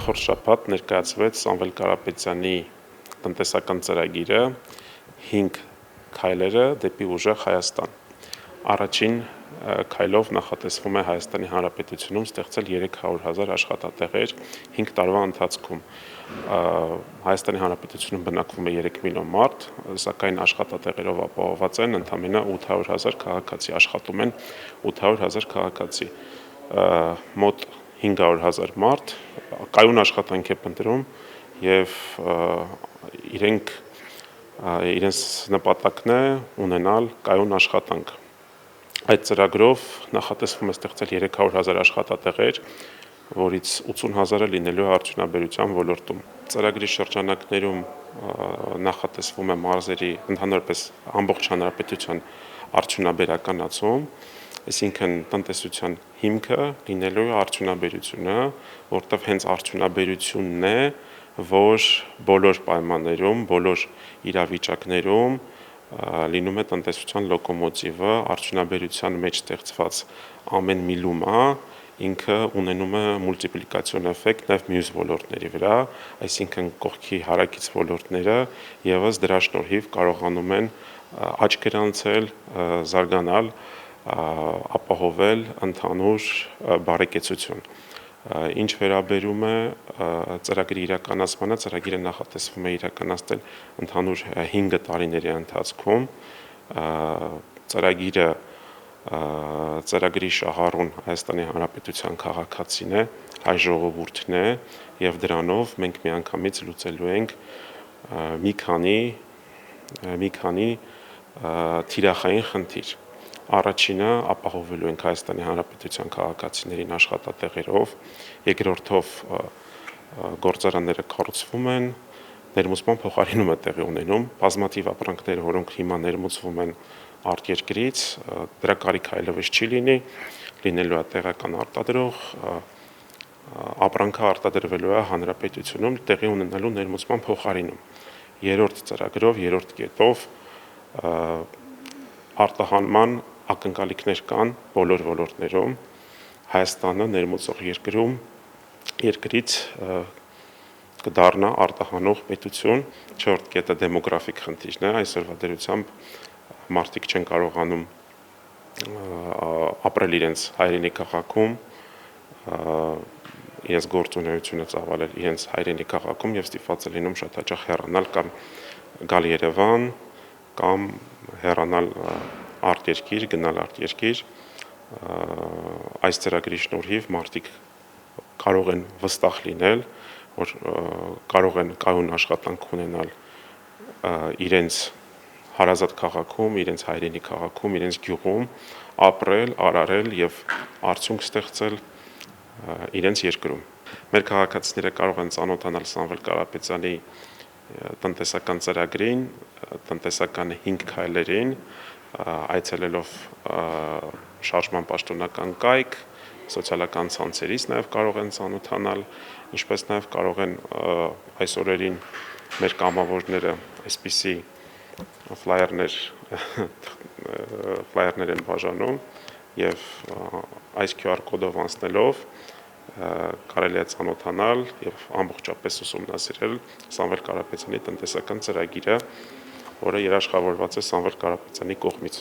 Նախորդ շաբաթ ներկայացվեց Սամվել Կարապետյանի տնտեսական ծրագիրը 5 քայլերը դեպի ուժեղ Հայաստան։ Առաջին քայլով նախատեսվում է Հայաստանի Հանրապետությունում ստեղծել 300,000 աշխատատեղեր 5 տարվա ընթացքում։ Հայաստանի Հանրապետությունում բնակվում է 3 միլիոն մարդ, սակայն աշխատատեղերով ապահովված են ընդամենը 800,000 քաղաքացի, աշխատում են 800,000 քաղաքացի, մոտ 500,000 մարդ կայուն աշխատանք է փնտրում եւ իրենց նպատակն է ունենալ կայուն աշխատանք։ Այդ ծրագրով նախատեսվում է ստեղծել 300,000 աշխատատեղեր, որից 80,000-ը լինելու է արդյունաբերության ոլորտում։ Ծրագրի շրջանակներում նախատեսվում է մարզերի ընդհանրապես ամբողջ հանրապետության արդյունաբերականացում, այսինքն տնտեսության հիմքը լինելու է արդյունաբերությունը, որտեղ հենց արդյունաբերությունն է, որ բոլոր պայմաններում, բոլոր իրավիճակներում լինում է տնտեսության լոկոմոտիվը, արդյունաբերության մեջ ստեղծված ամեն միլումա ինքը ունենում է մուլտիպլիկացիոն էֆեկտ նաև մյուս ոլորտների վրա, այսինքն կողքի հարակից ոլորտները եւս դրա շնորհիվ կարողանում են աճ գրանցել, զարգանալ, ապահովել ընդհանուր բարեկեցություն։ Ինչ վերաբերում է ծրագրի իրականացմանը, ծրագիրը նախատեսվում է իրականացնել ընդհանուր 5 տարիների ընթացքում։ Ծրագրի շահառուն Հայաստանի Հանրապետության քաղաքացին է, հայ ժողովուրդն է եւ դրանով մենք միանգամից լուծելու ենք մի քանի թիրախային խնդիր։ Առաջինը ապահովելու ենք Հայաստանի Հանրապետության քաղաքացիներին աշխատատեղերով, երկրորդով գործարանները կառուցվում են, ներմուծման փոխարինում է տեղի ունենում, բազմաթիվ ապրանքներ, որոնք հիմա ներմուծվում են արտերկրից, դրա կարիք այլևս չի լինելու է տեղական արտադրող, ապրանքը արտադրվելու է հանրապետությունում, տեղի ունենալու ներմուծման փոխարինում։ Երրորդ ծրագրով, երրորդ կետով արտահանման ակնկալիքներ կան բոլոր ոլորտներում, Հայաստանը ներմուծող երկրից կդառնա արտահանող պետություն, չորրորդ կետը դեմոգրաֆիկ խնդիրն է, այսօրվա դրությամբ մարդիկ չեն կարողանում ապրել իրենց հայրենի քաղաքում, իրենց գործունեությունը ծավալել իրենց հայրենի քաղաքում եւ ստիպված է լինում շատ հաճախ հեռանալ կամ գալ Երևան կամ հեռանալ արտերկիր, գնալ արտերկիր, այս ծրագրի շնորհիվ մարդիկ կարող են վստահ լինել, որ կարող են կայուն աշխատանք ունենալ իրենց հարազատ քաղաքում, իրենց հայրենի քաղաքում, իրենց գյուղում, ապրել, արարել եւ արդյունք ստեղծել իրենց երկրում։ Մեր քաղաքացիները կարող են ծանոթանալ Սամվել Կարապետյանի տնտեսական ծրագրին, տնտեսական 5 քայլերին, այցելելով շարժման պաշտոնական կայք, սոցիալական ցանցերից նաև կարող են ծանոթանալ, ինչպես նաև կարող են այս օրերին մեր կամավորները այսպիսի ֆլայերներ են բաժանում եւ այս QR կոդով անցնելով կարելի է ծանոթանալ եւ ամբողջապես ուսումնասիրել Սամվել Կարապետյանի տնտեսական ծրագիրը, որը երաշխավորված է Սամվել Կարապետյանի կողմից։